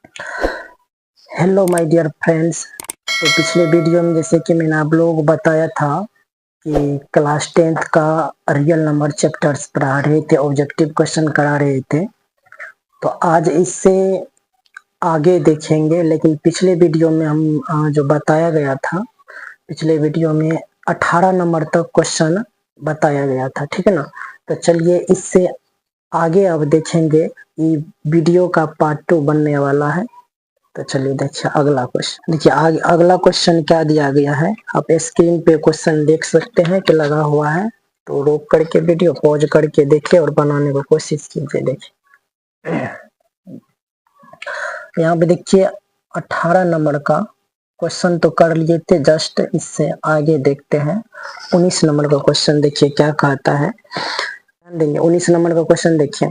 Hello my dear friends. तो पिछले video में जैसे कि मैंने आप लोगों को बताया था कि क्लास 10th का रियल नंबर चैप्टर्स पढ़ा रहे थे, ऑब्जेक्टिव क्वेश्चन करा रहे थे। तो आज इससे आगे देखेंगे, लेकिन पिछले वीडियो में हम जो बताया गया था, पिछले वीडियो में 18 नंबर तक क्वेश्चन बताया गया था, ठीक है ना। तो चलिए इससे आगे अब देखेंगे। ये वीडियो का पार्ट 2 बनने वाला है। तो चलिए देखिए अगला क्वेश्चन। देखिए आगे अगला क्वेश्चन क्या दिया गया है, आप स्क्रीन पे क्वेश्चन देख सकते हैं कि लगा हुआ है। तो रोक करके वीडियो पॉज करके देखिए और बनाने की कोशिश कीजिए। देखिए यहाँ पे देखिए 18 नंबर का क्वेश्चन तो कर लिए थे, जस्ट इससे आगे देखते हैं 19 नंबर का क्वेश्चन। देखिए क्या कहता है, ध्यान देंगे। 19 नंबर का क्वेश्चन देखिए,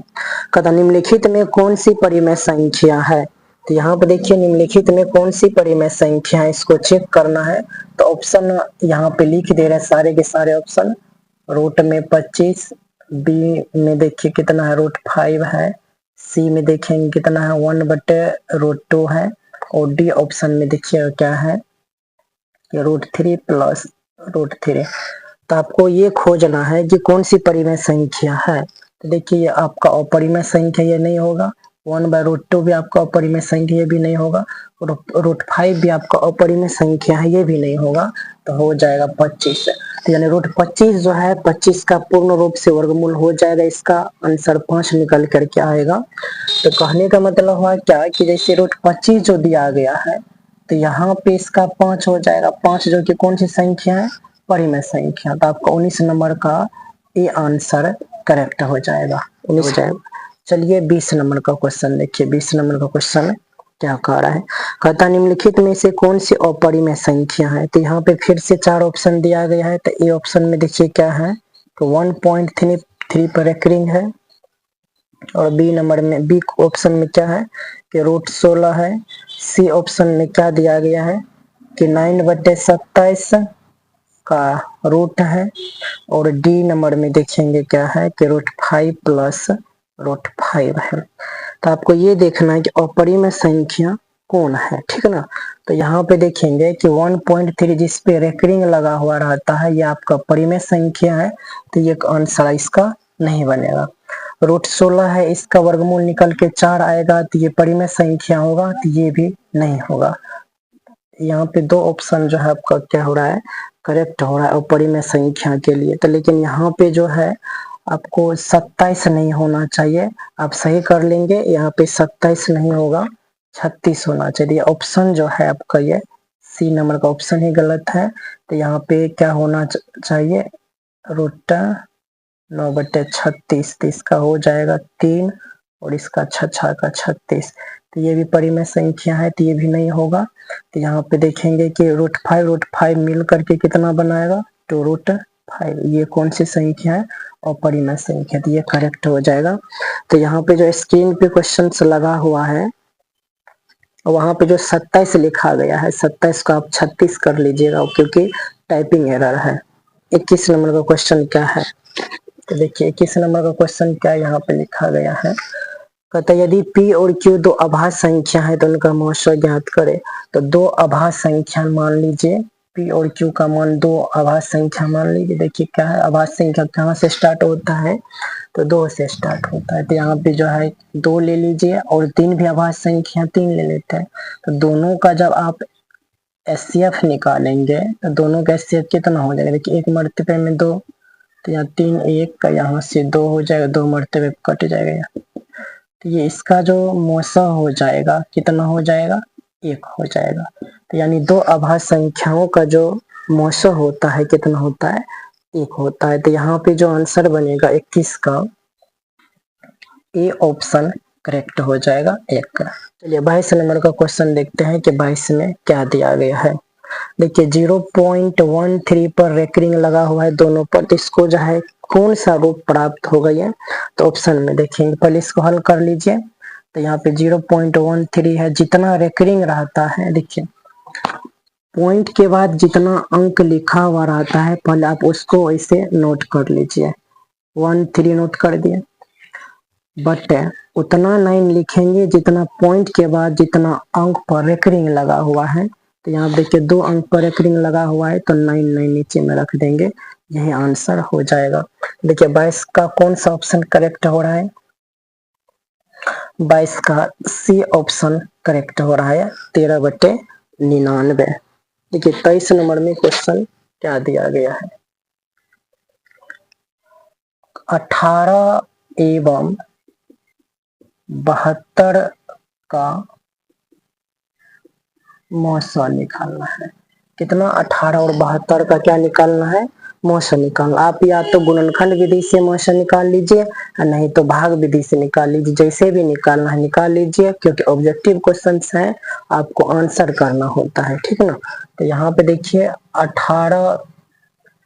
कहता निम्नलिखित में कौन सी परिमेय संख्या है। तो यहाँ पे देखिए निम्नलिखित में कौन सी परिमेय संख्या है, इसको चेक करना है। तो ऑप्शन यहाँ पे लिख दे रहे हैं सारे के सारे ऑप्शन। रूट में 25, बी में देखिए कितना है, रूट 5 है, सी में देखेंगे कितना है, 1/√2 है, और डी ऑप्शन में देखिए क्या है कि √3 प्लस √3। तो आपको ये खोजना है कि कौन सी परिमेय संख्या है। तो देखिए ये आपका अपरिमेय संख्या ये नहीं होगा, 1/√2 भी आपका अपरिमेय संख्या ये भी नहीं होगा, √5 भी आपका अपरिमेय संख्या है ये भी नहीं होगा। तो हो जाएगा 25। तो यानी √25 जो है 25 का पूर्ण रूप से वर्गमूल हो जाएगा, इसका आंसर 5 निकल करके आएगा। तो कहने का मतलब हुआ क्या कि जैसे √25 जो दिया गया है, तो यहाँ पे इसका 5 हो जाएगा, 5 जो कि कौन सी संख्या है, परिमेय संख्या। तो आपका 19 नंबर का ये आंसर करेक्ट हो जाएगा, 19 जाएगा। चलिए 20 नंबर का क्वेश्चन देखिए। 20 नंबर का क्वेश्चन क्या कह रहा है, कहता निम्नलिखित में से कौन सी अपरिमेय संख्या है। तो यहाँ पे फिर से 4 ऑप्शन दिया गया है। तो ए ऑप्शन में देखिए क्या है, तो 1.3 पर रेकरिंग है, और बी नंबर में बी ऑप्शन में क्या है कि √16 है। सी ऑप्शन में क्या दिया गया है कि 9/27 का रूट है, और डी नंबर में देखेंगे क्या है कि √5 प्लस √5 है। तो आपको ये देखना है कि अपरिमेय संख्या कौन है, ठीक है ना। तो यहाँ पे देखेंगे कि 1.3 जिस पे रेकरिंग लगा हुआ रहता है ये आपका परिमेय संख्या है, तो ये आंसर इसका नहीं बनेगा। √16 है, इसका वर्गमूल निकल के 4 आएगा, तो ये परिमेय संख्या होगा, तो ये भी नहीं होगा। यहाँ पे 2 ऑप्शन जो है आपका क्या हो रहा है, करेक्ट हो रहा है अपरिमेय संख्या के लिए। तो लेकिन यहाँ पे जो है आपको 27 नहीं होना चाहिए, आप सही कर लेंगे। यहाँ पे 27 नहीं होगा, 36 होना चाहिए। ऑप्शन जो है आपका ये सी नंबर का ऑप्शन ही गलत है। तो यहाँ पे क्या होना चाहिए, √9/36। तो इसका हो जाएगा 3, और इसका 6 का 36। तो ये भी परिमेय संख्या है, तो ये भी नहीं होगा। तो यहाँ पे देखेंगे कि √5 मिल करके कितना बनाएगा, तो √5। ये कौन सी संख्या है, अपरिमेय संख्या, तो ये करेक्ट हो जाएगा। तो यहाँ पे जो स्क्रीन पे क्वेश्चन लगा हुआ है, वहां पे जो 27 लिखा गया है, 27 को आप 36 कर लीजिएगा, क्योंकि टाइपिंग एरर है। 21 नंबर का क्वेश्चन क्या है, तो देखिए 21 नंबर का क्वेश्चन क्या यहाँ पे लिखा गया है, कहता है यदि p और q दो अभाज्य संख्या है तो उनका मौसा ज्ञात करें। तो 2 अभाज्य संख्या मान लीजिए, p और q का मान 2 अभाज्य संख्या मान लीजिए। देखिए क्या है, अभाज्य संख्या कहाँ से स्टार्ट होता है, तो 2 से स्टार्ट होता है। तो यहाँ पे जो है 2 ले लीजिए, और 3 भी अभाज्य संख्या 3 ले लेते हैं। तो दोनों का जब आप एचसीएफ निकालेंगे तो दोनों का एचसीएफ कितना हो जाएगा, देखिए 1 मर्तबे में 2, तो यहाँ 3 1 का यहाँ से 2 हो जाएगा, 2 मर्तबे कट जाएगा यहाँ। तो ये इसका जो मौसा हो जाएगा कितना हो जाएगा, 1 हो जाएगा। तो यानी 2 अभाज्य संख्याओं का जो मौसा होता है कितना होता है, 1 होता है। तो यहाँ पे जो आंसर बनेगा 21 का ए ऑप्शन करेक्ट हो जाएगा 1 का। चलिए 22 नंबर का क्वेश्चन देखते हैं कि 22 में क्या दिया गया है। देखिए 0.13 पर रेकरिंग लगा हुआ है दोनों पर, तो इसको जो है कौन सा रूप प्राप्त हो गई है। तो ऑप्शन में देखेंगे, पहले इसको हल कर लीजिए। तो यहाँ पे 0.13 है, जितना रेकरिंग रहता है, देखिए पॉइंट के बाद जितना अंक लिखा हुआ रहता है पहले आप उसको ऐसे नोट कर लीजिए। 13 नोट कर दिए। बट उतना 9 लिखेंगे जितना पॉइंट के बाद जितना अंक पर रेकरिंग लगा हुआ है। तो यहाँ देखिए 2 अंक पर रेकरिंग लगा हुआ है तो 9 9 नीचे में रख देंगे, यही आंसर हो जाएगा। देखिए 22 का कौन सा ऑप्शन करेक्ट हो रहा है? 22 का सी ऑप्शन करेक्ट हो रहा है, 13/99। देखिए 23 नंबर में क्वेश्चन क्या दिया गया है? 18 एवं 72 का मौसा निकालना है। कितना? 18 और 72 का क्या निकालना है? मौसा निकालना। आप या तो गुणनखंड विधि से मौसा निकाल लीजिए, नहीं तो भाग विधि से निकाल लीजिए, जैसे भी निकालना है निकाल लीजिए, क्योंकि ऑब्जेक्टिव क्वेश्चंस हैं, आपको आंसर करना होता है, ठीक ना। तो यहाँ पे देखिए 18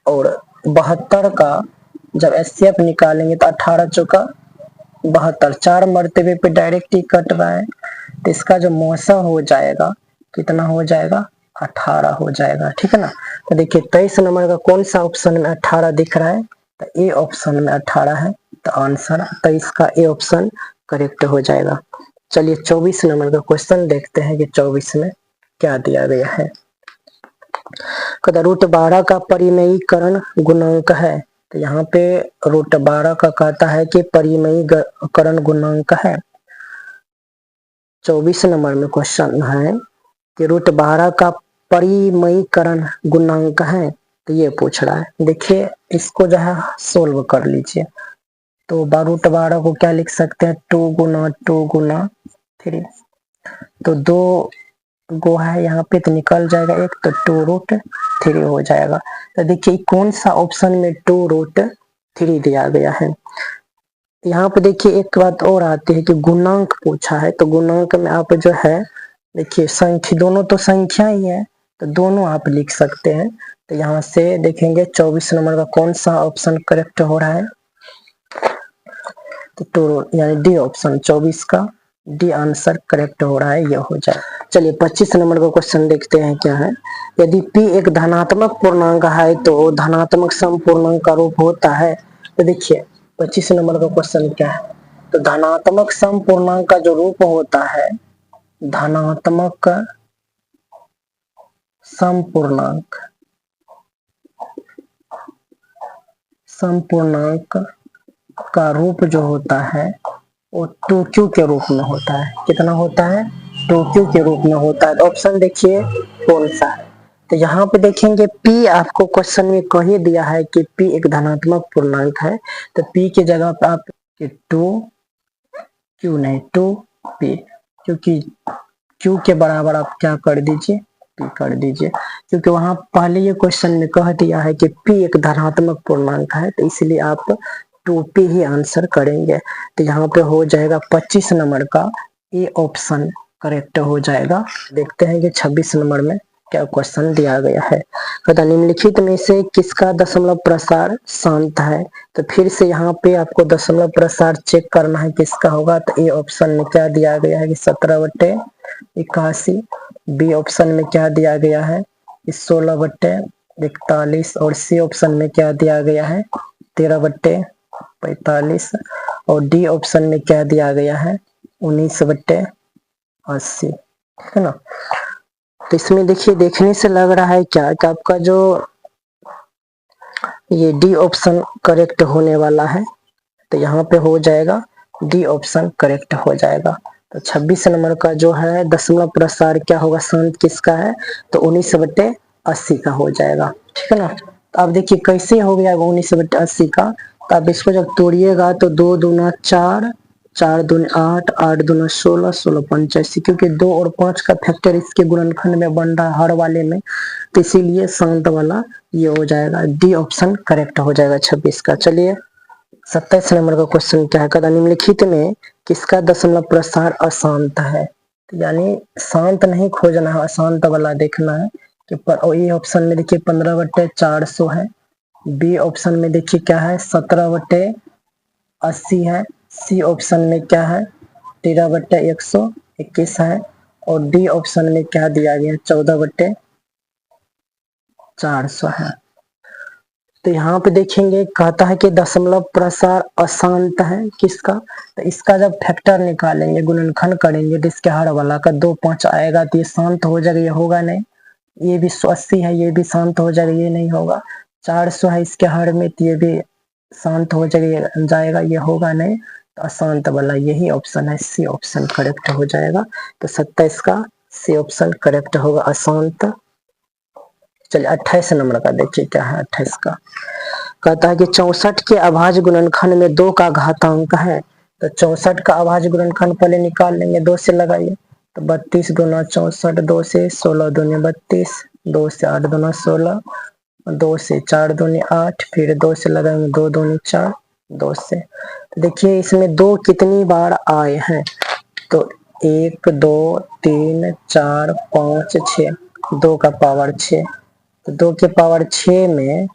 और 72 का जब एचसीएफ निकालेंगे तो 18 चौका 72, 4 मरतबे पे डायरेक्ट ही कट रहा है, तो इसका जो मौसा हो जाएगा कितना हो जाएगा? 18 हो जाएगा, ठीक है ना। तो देखिए 23 नंबर का कौन सा ऑप्शन में 18 दिख रहा है? तो ए ऑप्शन में 18 है, तो आंसर 23 का ए ऑप्शन करेक्ट हो जाएगा। चलिए 24 नंबर का क्वेश्चन देखते हैं कि 24 में क्या दिया गया है। √12 का परिमेयीकरण गुणांक है। तो यहाँ पे √12 का कहता है कि परिमेयीकरण गुणांक है। 24 नंबर में क्वेश्चन है कि √12 का परिमेयीकरण गुणांक है, तो ये पूछ रहा है। देखिए इसको जो है सोल्व कर लीजिए। तो √12 को क्या लिख सकते हैं? 2 गुना 2 गुना 3, तो 2 गो है यहाँ पे तो निकल जाएगा एक, तो 2√3 हो जाएगा। तो देखिए कौन सा ऑप्शन में 2√3 दिया गया है। यहाँ पे देखिए एक बात और आती है कि गुणांक पूछा है, तो गुणांक में आप जो है देखिए संख्या, दोनों तो संख्या ही है, तो दोनों आप लिख सकते हैं। तो यहाँ से देखेंगे 24 नंबर का कौन सा ऑप्शन करेक्ट हो रहा है? तो 2 यानी डी ऑप्शन 24 का डी आंसर करेक्ट हो रहा है, यह हो जाए। चलिए 25 नंबर का क्वेश्चन देखते हैं क्या है। यदि p एक धनात्मक पूर्णांक है तो धनात्मक समपूर्णांक का रूप होता है। तो देखिए 25 नंबर का क्वेश्चन क्या है? तो धनात्मक समपूर्णांक का जो रूप होता है, धनात्मक समपूर्णांक का रूप जो होता है वो 2q के रूप में होता है। कितना होता है? 2q के रूप में होता है। ऑप्शन देखिए कौन सा है। तो यहाँ पे देखेंगे p आपको क्वेश्चन में कह ही दिया है कि p एक धनात्मक पूर्णांक है, तो p की जगह पे आप 2q नहीं 2p, क्योंकि q के बराबर आप क्या कर दीजिए? p कर दीजिए, क्योंकि वहां पहले ये क्वेश्चन में कह दिया है कि p एक धनात्मक पूर्णांक है, तो इसलिए आप 2p ही आंसर करेंगे। तो यहाँ पे हो जाएगा 25 नंबर का ए ऑप्शन करेक्ट हो जाएगा। देखते हैं कि 26 नंबर में क्या क्वेश्चन दिया गया है। तो निम्नलिखित में से किसका दशमलव प्रसार शांत है? तो फिर से यहाँ पे आपको दशमलव प्रसार चेक करना है किसका होगा। तो ए ऑप्शन में क्या दिया गया है कि 17/81। बी ऑप्शन में क्या दिया गया है? 16/41। और सी ऑप्शन में क्या दिया गया है? 13/45। और डी ऑप्शन में क्या दिया गया है? 19/80, ठीक है ना। तो इसमें देखिए देखने से लग रहा है क्या कि आपका जो ये डी ऑप्शन करेक्ट होने वाला है, तो यहाँ पे हो जाएगा डी ऑप्शन करेक्ट हो जाएगा। तो 26 नंबर का जो है दशमलव प्रसार क्या होगा, शांत किसका है? तो 19/80 का हो जाएगा, ठीक है ना। तो अब देखिए कैसे हो गया 19/80 का। तो आप इसको जब तोड़िएगा तो 2 दूना 4, 4 दूनी 8, 8 दूना 16, 16 85, क्योंकि 2 और 5 का फैक्टर इसके गुणनखंड में बन रहा है हर वाले में, तो इसीलिए शांत वाला ये हो जाएगा, डी ऑप्शन करेक्ट हो जाएगा 26 का। चलिए 27 नंबर का क्वेश्चन क्या है? कदा निम्नलिखित में किसका दशमलव प्रसार अशांत है? तो यानी शांत नहीं खोजना है, अशांत वाला देखना है कि ए ऑप्शन में देखिए 15/400 है। बी ऑप्शन में देखिए क्या है? 17/80 है। सी ऑप्शन में क्या है? 13/121 है। और डी ऑप्शन में क्या दिया गया? 14/400 है। तो यहाँ पे देखेंगे कहता है कि दशमलव प्रसार अशांत है किसका, तो इसका जब फैक्टर निकालेंगे गुणनखंड करेंगे तो इसके हर वाला का 2 5 आएगा तो ये शांत हो जाएगा, ये होगा नहीं। ये भी 180 है, ये भी शांत हो जाएगा, ये नहीं होगा। 400 है इसके हर में तो ये भी शांत हो जाएगा, ये होगा नहीं। तो अशांत वाला यही ऑप्शन है, सी ऑप्शन करेक्ट हो जाएगा। तो 27 का सी ऑप्शन करेक्ट होगा, अशांत। चलिए 28 नंबर का देखिए क्या है। 28 का कहता है कि 64 के अभाज्य गुणनखंड में 2 का घातांक है। तो 64 का अभाज्य गुणनखंड पहले निकाल लेंगे, 2 से लगाइए तो 32 दूना 64, 2 से 16 दूनी 32, 2 से 8 दूना 16, 2 से 4 दूनी 8, फिर 2 से लगाएंगे 2 दूनी 4, 2 से। देखिए इसमें 2 कितनी बार आए हैं, तो 1 2 3 4 5 6, 2 का पावर 6। तो 2 के पावर 6 में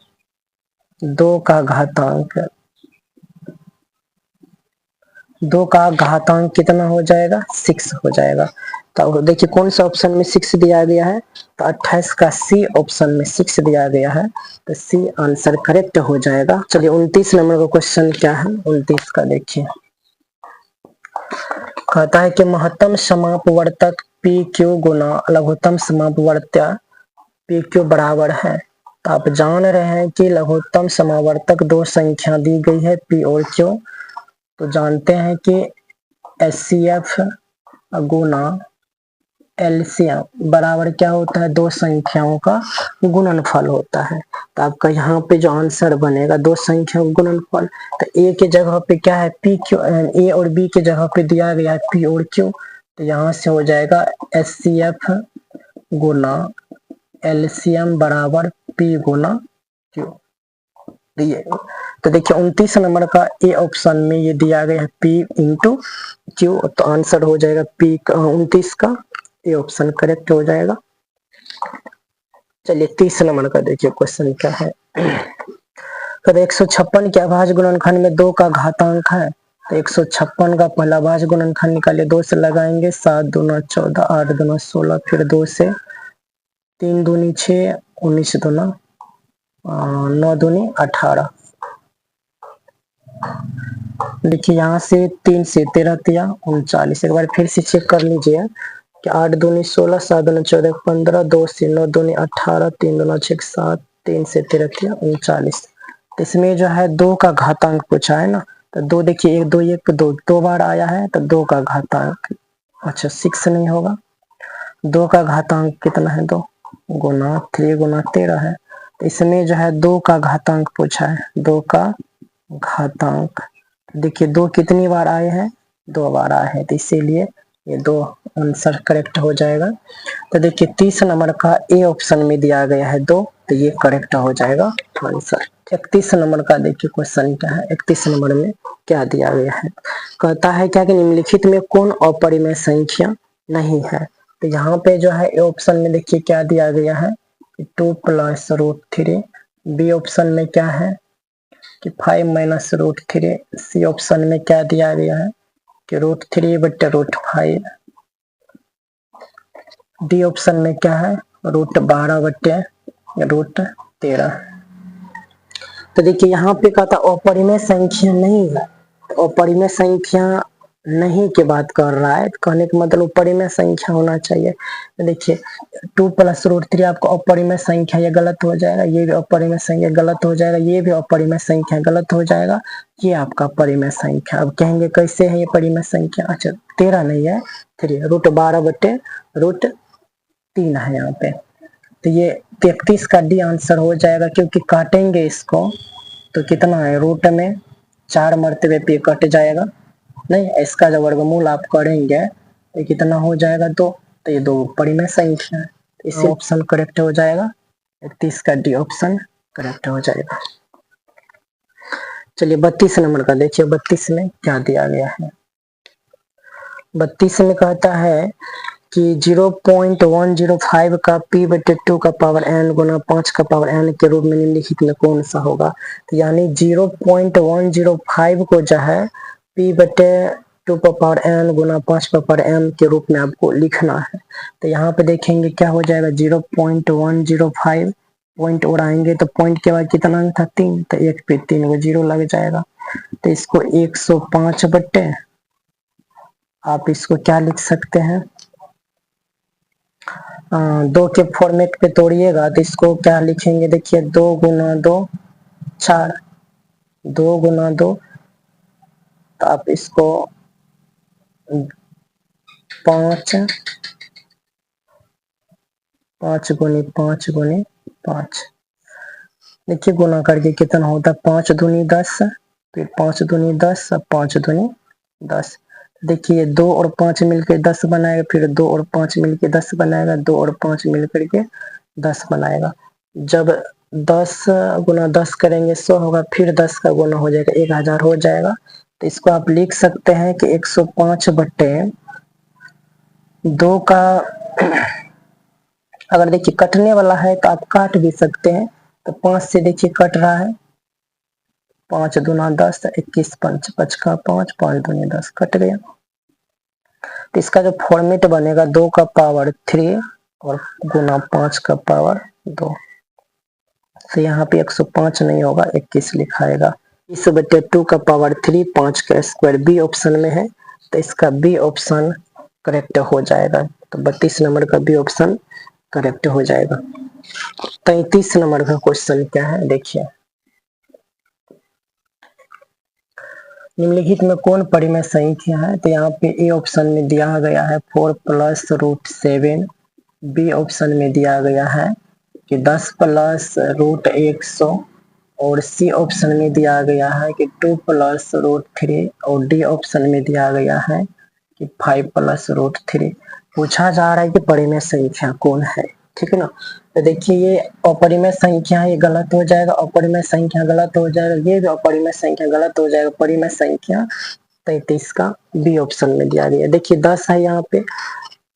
2 का घातांक कितना हो जाएगा, 6 हो जाएगा। तो देखिए कौन सा ऑप्शन में 6 दिया गया है, तो 28 का सी ऑप्शन में 6 दिया गया है, तो सी आंसर करेक्ट हो जाएगा। चलिए 29 नंबर का क्वेश्चन क्या है। 29 का देखिए कहता है कि महत्तम समापवर्तक पी क्यू गुना लघुत्तम समापवर्त्य पी क्यू बराबर है। तो आप जान रहे हैं कि लघुत्तम समावर्तक 2 संख्या दी गई है पी और क्यू। तो जानते हैं कि एचसीएफ गुना एलसीएम बराबर क्या होता है, 2 संख्याओं का गुणनफल होता है। तो आपका यहाँ पे जो आंसर बनेगा 2 संख्याओं का गुणनफल, तो ए के जगह पे क्या है पी क्यू, ए और बी के जगह पे दिया गया है पी और क्यू। तो यहाँ से हो जाएगा एचसीएफ गुना एलसीएम बराबर पी गुना क्यू। तो देखिए 29 नंबर का ए ऑप्शन में ये दिया गया है पी इंटू क्यू, तो आंसर हो जाएगा पी 29 का ए ऑप्शन करेक्ट हो जाएगा। चलिए 30 नंबर का देखिए क्वेश्चन क्या है। तो 156 के अभाज्य गुणनखंड में 2 का घातांक है। तो 156 का पहला अभाज्य गुणनखंड निकालिए, 2 से लगाएंगे 7 दूना 14, 8 दूना 16, फिर 2 से 3 दूनी 6, 19 दूना 9 दूनी 18। देखिए यहाँ से 3 से 13 तिया 39। एक बार फिर से चेक कर लीजिए कि 8 दूनी 16, 7 दूनी 14, 15, 2 से 9 दूनी 18, 3 दूना 6 7, 3 से 13 तिया 39। तो इसमें जो है 2 का घातांक पूछा है ना, तो 2 देखिए 1 2 1 2 2 बार आया है, तो 2 का घातांक अच्छा 6 नहीं होगा। 2 का घातांक कितना है, 2 गुना 3 गुना 13 है। तो इसमें जो है 2 का घातांक पूछा है, 2 का घातांक। देखिए 2 कितनी बार आए हैं, 2 बार आए हैं, तो इसीलिए ये 2 आंसर करेक्ट हो जाएगा। तो देखिए 30 नंबर का ए ऑप्शन में दिया गया है 2, तो ये करेक्ट हो जाएगा आंसर। 31 नंबर का देखिए क्वेश्चन क्या है। 31 नंबर में क्या दिया गया है, कहता है क्या कि निम्नलिखित में कौन अपरिमेय संख्या नहीं है। तो यहाँ पे जो है ए ऑप्शन में देखिए क्या दिया गया है 2 + √3। बी ऑप्शन में क्या है कि 5 - √3। सी ऑप्शन में क्या दिया गया है कि √3 बटे √5। डी ऑप्शन में क्या है √12 बटे √13। तो देखिए यहाँ पे कहता अपरिमेय संख्या नहीं है, तो अपरिमेय संख्या नहीं की बात कर रहा है, कहने का मतलब अपरिमेय संख्या होना चाहिए। तो देखिए 2 + √3 आपको अपरिमेय संख्या, ये गलत हो जाएगा, ये भी अपरिमेय संख्या गलत हो जाएगा, ये भी अपरिमेय संख्या गलत हो जाएगा, ये आपका परिमेय संख्या। अब कहेंगे कैसे है ये परिमेय संख्या, अच्छा 13 नहीं है 3, √12 बटे √3 है यहाँ पे। तो ये 33 का डी आंसर हो जाएगा, क्योंकि काटेंगे इसको तो कितना है, रूट में 4 मरतबे पे कट जाएगा नहीं, इसका जब वर्गमूल आप करेंगे तो कितना हो जाएगा 2, तो ये 2 परिमेय संख्या है, इसी ऑप्शन करेक्ट हो जाएगा। 31 का डी ऑप्शन करेक्ट हो जाएगा। चलिए 32 नंबर का देखिए, 32 में क्या दिया गया है। 32 में कहता है कि 0.105 का p बटे 2 का पावर n गुना 5 का पावर n के रूप में निम्नलिखित में कौन सा होगा। तो यानी 0.105 को जो है p बटे 2 का पावर n गुना 5 का पावर n के रूप में आपको लिखना है। तो यहाँ पे देखेंगे क्या हो जाएगा 0.105 पॉइंट उड़ाएंगे तो पॉइंट के बाद कितना अंक था 3, तो 1 पे 3 को 0 लग जाएगा। तो इसको 105 बट्टे आप इसको क्या लिख सकते हैं, 2 के फॉर्मेट पे तोड़िएगा तो इसको क्या लिखेंगे, देखिए 2 गुना 2 4, 2 गुना 2, तो आप इसको 5 5 गुनी 5 गुनी 5, देखिए गुना करके कितना होता है, 5 दूनी 10, फिर 5 दूनी 10, 5 दूनी 10। देखिए 2 और 5 मिलकर 10 बनाएगा, फिर 2 और 5 मिलकर 10 बनाएगा, 2 और 5 मिलकर के 10 बनाएगा। जब 10 गुना 10 करेंगे 100 होगा, फिर 10 का गुना हो जाएगा 1000 हो जाएगा। तो इसको आप लिख सकते हैं कि 105 बट्टे 2 का अगर देखिए कटने वाला है तो आप काट भी सकते हैं, तो 5 से देखिए कट रहा है, 5 दूना 10, 21 पंच 5 का 5, 5 दूनी 10 कट गया। तो इसका जो फॉर्मेट बनेगा 2 का पावर 3 और गुना 5 का पावर 2, तो यहाँ पे 105 नहीं होगा 21 लिखाएगा। इस बटे 2 का पावर 3 5 का स्क्वायर बी ऑप्शन में है, तो इसका बी ऑप्शन करेक्ट हो जाएगा। तो 32 नंबर का बी ऑप्शन करेक्ट हो जाएगा। 33 नंबर का क्वेश्चन क्या है देखिए, निम्नलिखित में कौन परिमेय संख्या है, तो यहाँ पे ए ऑप्शन में दिया गया है 4 प्लस रूट 7, बी ऑप्शन में दिया गया है कि 10 प्लस रूट 100, और सी ऑप्शन में दिया गया है कि 2 प्लस रूट 3, और डी ऑप्शन में दिया गया है कि 5 प्लस रूट 3। पूछा जा रहा है कि परिमेय संख्या कौन है, ठीक है ना। तो देखिए ये अपरिमेय संख्या है, ये गलत हो जाएगा, अपरिमेय संख्या गलत हो जाएगा, ये भी अपरिमेय संख्या गलत हो जाएगा। परिमेय संख्या 33 का बी ऑप्शन में दिया गया। देखिए 10 है, यहाँ पे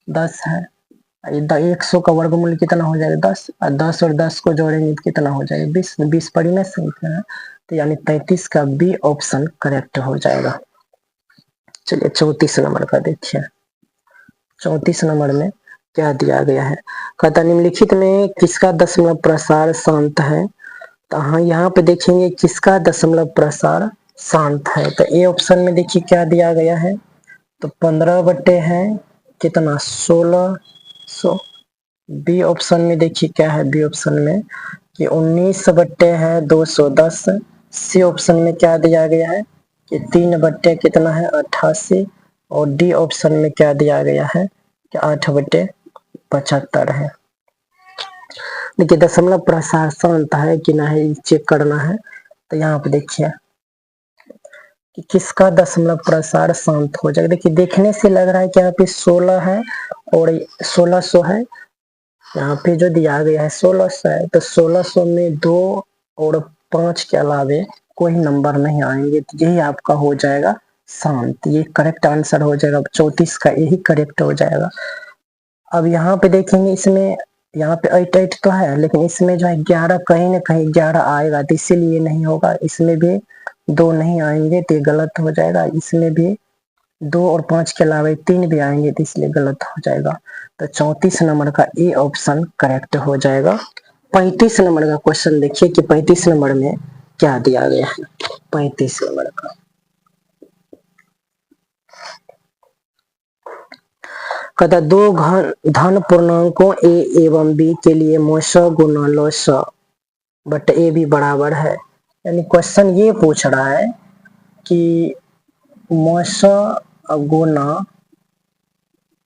10 है, 100 का वर्गमूल कितना हो जाएगा 10, और 10 और 10 को जोड़ेंगे तो कितना हो जाएगा 20, 20 परिमेय संख्या है, तो यानी 33 का बी ऑप्शन करेक्ट हो जाएगा। चलिए 34 नंबर का देखिए, 34 नंबर में क्या दिया गया है, कहता निम्नलिखित में किसका दशमलव प्रसार शांत है, तो हाँ यहाँ पे देखेंगे किसका दशमलव प्रसार शांत है, तो ए ऑप्शन में देखिए क्या दिया गया है, तो 15 बट्टे है कितना 1600। बी ऑप्शन में देखिए क्या है, बी ऑप्शन में कि 19 बट्टे है 210। सी ऑप्शन में क्या दिया गया है कि 3 बट्टे कितना है 88, और डी ऑप्शन में क्या दिया गया है कि 8 बट्टे 75 है। देखिए दशमलव प्रसार शांत है कि नहीं चेक करना है, तो यहाँ पे देखिए कि किसका दशमलव प्रसार शांत हो जाएगा। देखिए देखने से लग रहा है कि यहाँ पे 16 है और 1600 है, यहाँ पे जो दिया गया है 1600 है, तो 1600 में 2 और 5 के अलावे कोई नंबर नहीं आएंगे, तो यही आपका हो जाएगा शांत, ये करेक्ट आंसर हो जाएगा। 34 का यही करेक्ट हो जाएगा। अब यहाँ पे देखेंगे इसमें, यहाँ पे 8 तो है, लेकिन इसमें जो है 11 कहीं ना कहीं 11 आएगा, तो इसीलिए नहीं होगा। इसमें भी 2 नहीं आएंगे तो ये गलत हो जाएगा, इसमें भी 2 और 5 के अलावा 3 भी आएंगे तो इसलिए गलत हो जाएगा। तो 34 नंबर का ए ऑप्शन करेक्ट हो जाएगा। 35 नंबर का क्वेश्चन देखिए कि 35 नंबर में क्या दिया गया है। 35 नंबर का कहता दो धन पूर्णांकों a एवं b के लिए मोश गुना लॉस बट ए भी बराबर है। यानी क्वेश्चन ये पूछ रहा है कि मोश गुना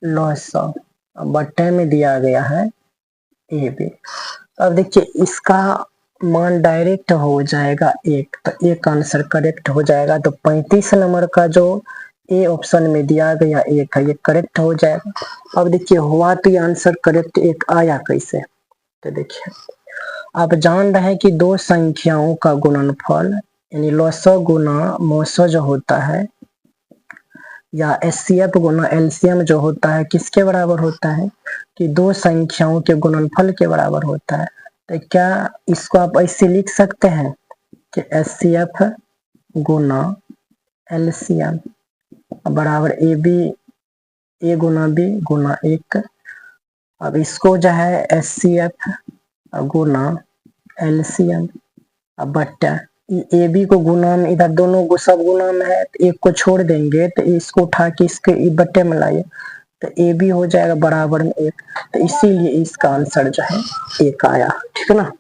लॉस बट्टे में दिया गया है ए बी। अब देखिए इसका मान डायरेक्ट हो जाएगा 1, तो एक आंसर करेक्ट हो जाएगा। तो 35 नंबर का जो ए ऑप्शन में दिया गया 1 है, ये करेक्ट हो जाएगा। अब देखिए हुआ तो ये आंसर करेक्ट 1 आया कैसे, तो देखिए आप जान रहे हैं कि दो संख्याओं का गुणनफल यानी लॉस गुना मोश जो होता है, या एचसीएफ गुना एलसीएम जो होता है किसके बराबर होता है कि दो संख्याओं के गुणनफल के बराबर होता है। तो क्या इसको आप ऐसे लिख सकते हैं कि एचसीएफ गुना एलसीएम बराबर A B, A Guna B गुना 1। अब इसको जो है एचसीएफ गुना एलसीएम। अब बट्टा ए बी को गुना में, इधर दोनों को सब गुना में है तो एक को छोड़ देंगे तो इसको उठा के इसके बट्टे में लाइए तो ए बी हो जाएगा बराबर में एक। तो इसीलिए इसका आंसर जो है एक आया, ठीक है ना।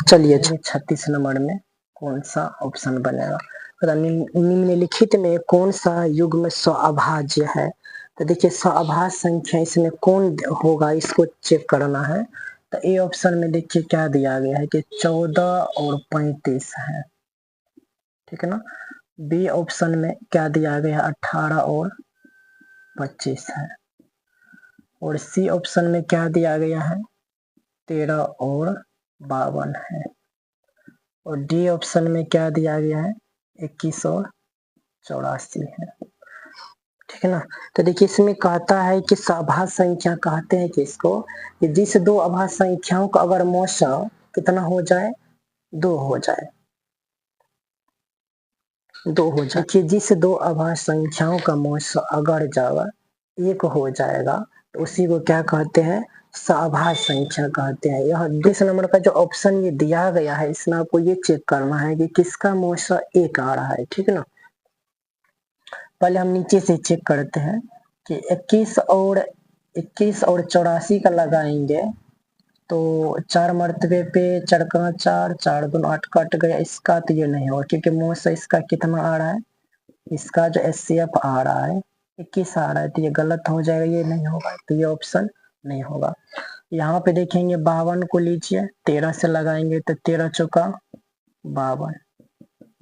चलिए 36 नंबर में कौन सा ऑप्शन बनेगा। निम्नलिखित में कौन सा युग्म सअभाज्य है। तो देखिए सअभाज्य संख्या इसमें कौन होगा इसको चेक करना है। तो ए ऑप्शन में देखिए क्या दिया गया है कि 14 और 35 है, ठीक है ना। बी ऑप्शन में क्या दिया गया है 18 और 25 है। और सी ऑप्शन में क्या दिया गया है 13 और 52 है। और डी ऑप्शन में क्या दिया गया है 21 और 84 है, ठीक है ना। तो देखिए इसमें कहता है कि सअभाज्य संख्या कहते हैं कि इसको कि जिस दो अभाज्य संख्याओं का अगर मौसा कितना हो जाए 2 हो जाए, 2 हो जाए। देखिए जिस दो अभाज्य संख्याओं का मौसा अगर जब 1 हो जाएगा तो उसी को क्या कहते हैं सअभाज्य संख्या कहते हैं। यह 20 नंबर का जो ऑप्शन ये दिया गया है इसमें आपको ये चेक करना है कि किसका मौसा 1 आ रहा है, ठीक है ना। पहले हम नीचे से चेक करते हैं कि 21 और 84 का लगाएंगे तो 4 मरतबे पे 4 का 4, 4 दूनी 8 कट गया, इसका तो ये नहीं होगा क्योंकि मौसा इसका कितना आ रहा है, इसका जो एचसीएफ आ रहा है 21 आ रहा है, तो ये गलत हो जाएगा, ये नहीं होगा, तो ये ऑप्शन नहीं होगा। यहाँ पे देखेंगे 52 को लीजिए 13 से लगाएंगे तो 13 चौका 52,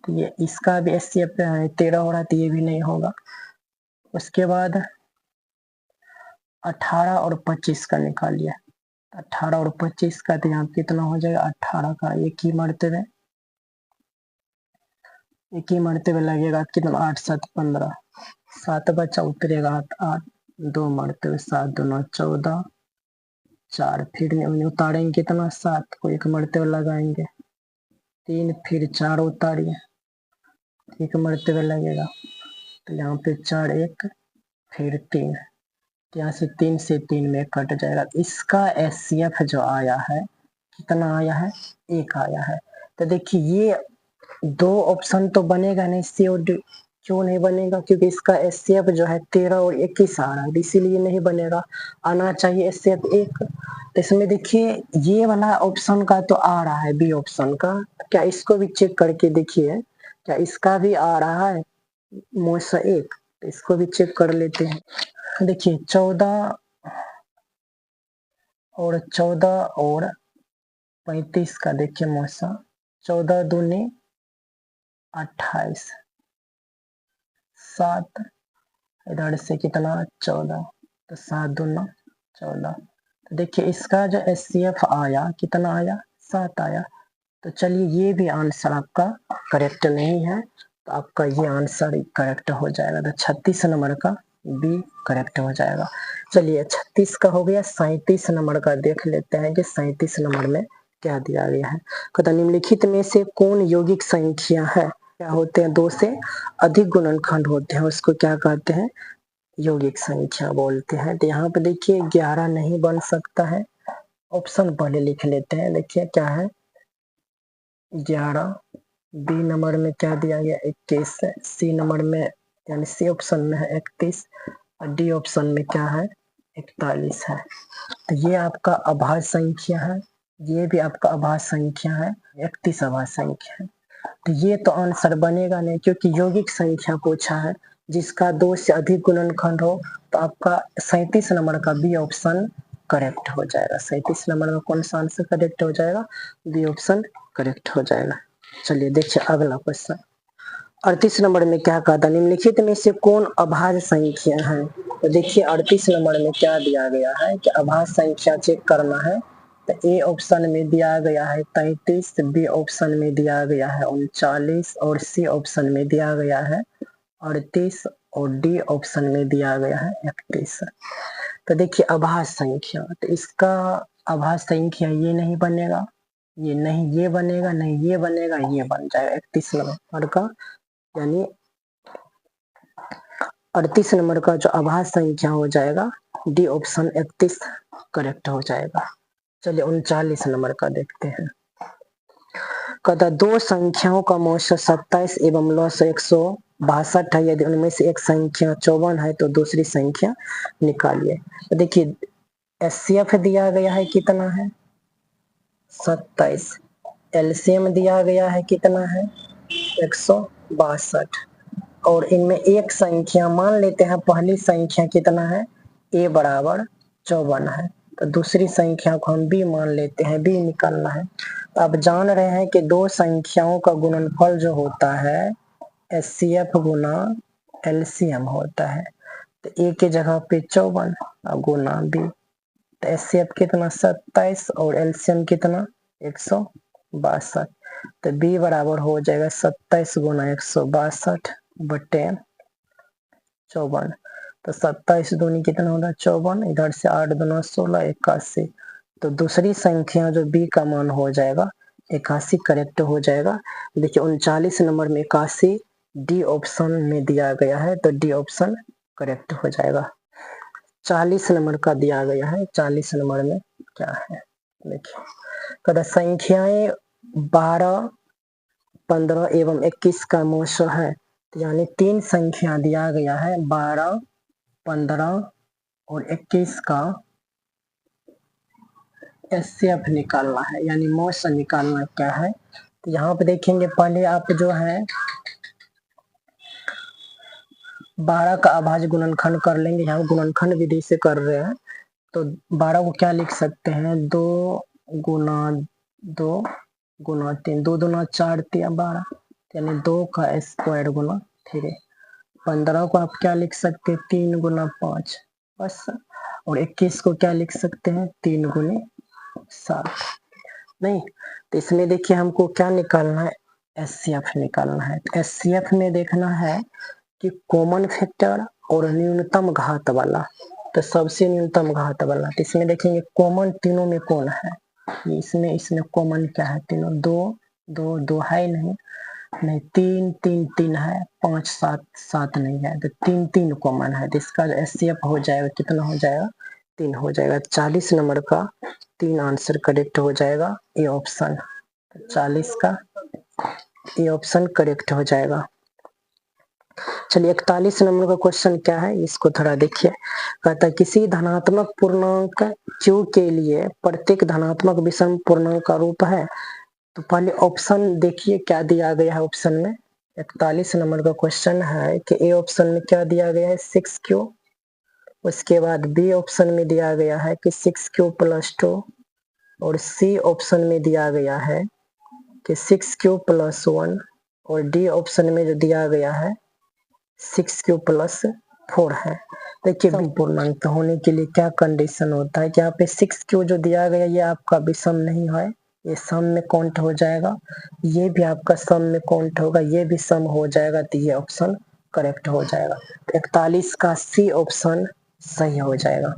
तो ये इसका भी एचसीएफ 13 हो रहा है तो ये भी नहीं होगा। उसके बाद 18 और 25 का निकालिए, 18 और 25 का तो यहाँ कितना हो जाएगा 18 का एक ही मरतबे लगेगा कितना 8 7 15, 7 बचा उतरेगा 8 8 2 मरतबे 7 दूना 14 4 फिर उतारेंगे कितना 7 को एक मरतबे लगाएंगे 3 फिर 4 उतारिए एक मरतबे लगेगा तो यहाँ पे 4 1 फिर 3, यहाँ से 3 से 3 में कट जाएगा। इसका एचसीएफ जो आया है कितना आया है 1 आया है। तो देखिए ये दो ऑप्शन तो बनेगा नहीं, सी और डी क्यों नहीं बनेगा क्योंकि इसका एचसीएफ जो है 13 और 21 आ रहा है इसीलिए नहीं बनेगा, आना चाहिए एचसीएफ 1। तो इसमें देखिए ये वाला ऑप्शन का तो आ रहा है बी ऑप्शन का, क्या इसको भी चेक करके देखिए क्या इसका भी आ रहा है मौसा 1, तो इसको भी चेक कर लेते हैं। देखिए 14 और 35 का देखिए मौसा 14 दूनी 28, 7 इधर से कितना 14, तो 7 दूना 14, तो देखिए इसका जो एचसीएफ आया कितना आया 7 आया। तो चलिए ये भी आंसर आपका करेक्ट नहीं है, तो आपका ये आंसर करेक्ट हो जाएगा, तो 36 नंबर का बी करेक्ट हो जाएगा। चलिए 36 का हो गया, 37 नंबर का देख लेते हैं कि 37 नंबर में क्या दिया गया है। कहता निम्नलिखित में से कौन यौगिक संख्या है, क्या होते हैं 2 से अधिक गुणनखंड होते हैं उसको क्या कहते हैं यौगिक संख्या बोलते हैं। तो यहाँ पे देखिए 11 नहीं बन सकता है, ऑप्शन पहले लिख लेते हैं। देखिए क्या है 11, बी नंबर में क्या दिया गया 21 है, सी नंबर में यानी सी ऑप्शन में है 31 और डी ऑप्शन में क्या है 41 है। तो ये आपका अभाज्य संख्या है, ये भी आपका अभाज्य संख्या है, 31 अभाज्य संख्या है। तो ये तो आंसर बनेगा नहीं क्योंकि यौगिक संख्या पूछा है जिसका 2 से अधिक गुणनखंड हो, तो आपका 37 नंबर का बी ऑप्शन करेक्ट हो जाएगा। 37 नंबर में कौन सा आंसर करेक्ट हो जाएगा बी ऑप्शन करेक्ट हो जाएगा। चलिए देखिए अगला क्वेश्चन 38 नंबर में क्या कहा था निम्नलिखित में से कौन अभाज्य संख्या है। तो देखिए 38 नंबर में क्या दिया गया है कि अभाज्य संख्या चेक करना है, तो ए ऑप्शन में दिया गया है 33, बी ऑप्शन में दिया गया है 39 और सी ऑप्शन में दिया गया है 38 और डी ऑप्शन में दिया गया है 31। तो देखिए अभाज्य संख्या, तो इसका अभाज्य संख्या ये नहीं बनेगा, ये नहीं ये बनेगा, नहीं ये बनेगा, ये बन जाएगा 31 नंबर का, यानी 38 नंबर का जो अभाज्य संख्या हो जाएगा डी ऑप्शन 31 करेक्ट हो जाएगा। चलिए 39 नंबर का देखते हैं। कहता दो संख्याओं का मौसा 27 एवं लॉस 162 है। यदि उनमें से एक संख्या 54 है तो दूसरी संख्या निकालिए। तो देखिए एचसीएफ दिया गया है कितना है 27, एलसीएम दिया गया है कितना है 162, और इनमें एक संख्या मान लेते हैं पहली संख्या कितना है a बराबर 54 है, तो दूसरी संख्या को हम b मान लेते हैं, b निकालना है। तो आप जान रहे हैं कि दो संख्याओं का गुणनफल जो होता है एचसीएफ गुना एलसीएम होता है। तो a के जगह पे 54 गुना b, तो एचसीएफ कितना 27 और एलसीएम कितना 162, तो b बराबर हो जाएगा 27 गुना 162 बटे 54। तो 27 दूनी कितना होगा 54, इधर से 8 दूना 16 81। तो दूसरी संख्या जो b का मान हो जाएगा 81 करेक्ट हो जाएगा। देखिए 39 नंबर में 81 डी ऑप्शन में दिया गया है, तो डी ऑप्शन करेक्ट हो जाएगा। 40 नंबर का दिया गया है, 40 नंबर में क्या है देखिए, कहता संख्याएं 12, 15 एवं 21 का मौसा है। तो यानी तीन संख्या दिया गया है 12, 15 और 21 का एचसीएफ निकालना है, यानी मौसा निकालना क्या है। तो यहाँ पे देखेंगे पहले आप जो है 12 का अभाज्य गुणनखंड कर लेंगे, यहाँ गुणनखंड विधि से कर रहे हैं। तो 12 को क्या लिख सकते हैं 2 गुना 2 गुना 3, 2 दूना 4 3 12, यानी 2 का स्क्वायर गुना 3। 15 को आप क्या लिख सकते हैं 3 गुना 5 बस, और 21 को क्या लिख सकते हैं 3 गुने 7। नहीं, तो इसमें देखिए हमको क्या निकालना है एचसीएफ निकालना है। तो एचसीएफ में देखना है कि कॉमन फैक्टर और न्यूनतम घात वाला, तो सबसे न्यूनतम घात वाला। तो इसमें देखेंगे कॉमन तीनों में कौन है, इसमें कॉमन क्या है तीनों, 2 2 2 है नहीं, 3 3 3 है, 5 7 7 नहीं है, तो 3 3 कॉमन है। तो इसका एचसीएफ हो जाएगा कितना हो जाएगा 3 हो जाएगा। 40 नंबर का 3 आंसर करेक्ट हो जाएगा, ये ऑप्शन 40 का ये ऑप्शन करेक्ट हो जाएगा। चलिए 41 नंबर का क्वेश्चन क्या है इसको थोड़ा देखिए। कहता है किसी धनात्मक पूर्णांक q के लिए प्रत्येक धनात्मक विषम पूर्णांक का रूप है। तो पहले ऑप्शन देखिए क्या दिया गया है ऑप्शन में। 41 नंबर का क्वेश्चन है कि ए ऑप्शन में क्या दिया गया है 6q, उसके बाद बी ऑप्शन में दिया गया है कि 6q + 2, और सी ऑप्शन में दिया गया है कि 6q + 1, और डी ऑप्शन में जो दिया गया है 6q + 4 है। देखिए पूर्णांक होने के लिए क्या कंडीशन होता है कि यहाँ पे 6q जो दिया गया ये आपका विषम नहीं है, ये सम में काउंट हो जाएगा, ये भी आपका सम में काउंट होगा, ये भी सम हो जाएगा, तो ये ऑप्शन करेक्ट हो जाएगा। 41 का सी ऑप्शन सही हो जाएगा।